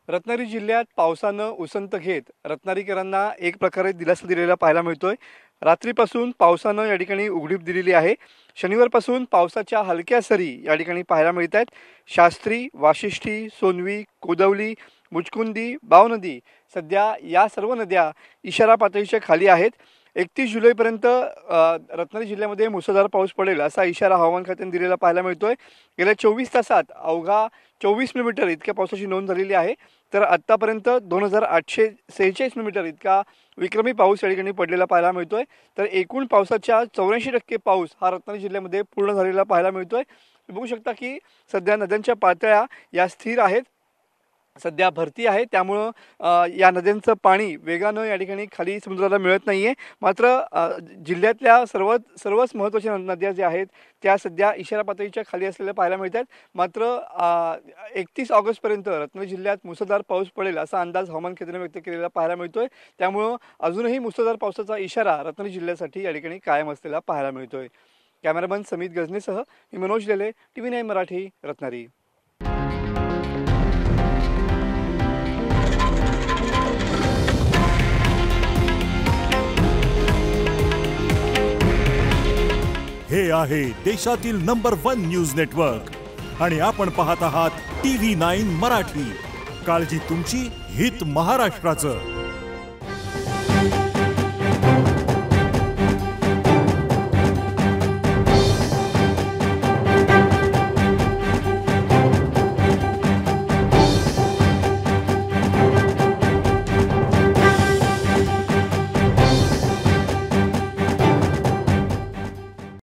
रत्नागिरी जिल्ह्यात पावसानं उसंत घेत रत्नागिरीकरांना एक प्रकारे दिलासा दिलेला पाहायला मिळतोय। रात्रीपासून पावसानं या ठिकाणी उघडीप दिलेली आहे। शनिवारपासून पावसाच्या हलक्या सरी या ठिकाणी पाहायला मिळत आहेत। शास्त्री, वाशिष्ठी, सोनवी, कोदवली, मुचकुंदी, बावनदी सध्या या सर्व नद्या इशारा पातळीच्या खाली आहेत। 31 जुलैपर्यंत रत्नागिरी जिल्ह्यामध्ये मुसळधार पाऊस पडेल असा इशारा हवामान खात्याने दिलेला पाहायला मिळतोय। गेल्या 24 तासात अवघा 24 मिलीमीटर इतक्या पावसाची नोंद झालेली आहे। तर आतापर्यंत 2846 मिलीमीटर इतका विक्रमी पाऊस या ठिकाणी पडलेला पाहायला मिळतोय। तर एकूण पावसाच्या 84% पाऊस हा रत्नागिरी जिल्ह्यामध्ये पूर्ण झालेला पाहायला मिळतोय। बघू शकता की सध्या नद्यांच्या पातळ्या या स्थिर आहेत, सध्या भरती आहे, त्यामुळे या नद्यांचं पाणी वेगानं या ठिकाणी खाली समुद्राला मिळत नाहीये। मात्र जिल्ह्यातल्या सर्वच महत्त्वाच्या नद्या ज्या आहेत त्या सध्या इशारा पातळीच्या खाली असलेल्या पाहायला मिळतात। मात्र 31 ऑगस्टपर्यंत रत्नागिरी जिल्ह्यात मुसळधार पाऊस पडेल असा अंदाज हवामान केंद्राने व्यक्त केलेला पाहायला मिळतोय। त्यामुळे अजूनही मुसळधार पावसाचा इशारा रत्नागिरी जिल्ह्यासाठी या ठिकाणी कायम असलेला पाहायला मिळतोय। कॅमेरामन समित गजनेसह मी मनोज लेले, TV9 मराठी, रत्नागिरी। हे आहे देशातील नंबर 1 न्यूज नेटवर्क आणि आपण पाहत आहात TV9 मराठी। काळजी तुमची, हित महाराष्ट्राचं।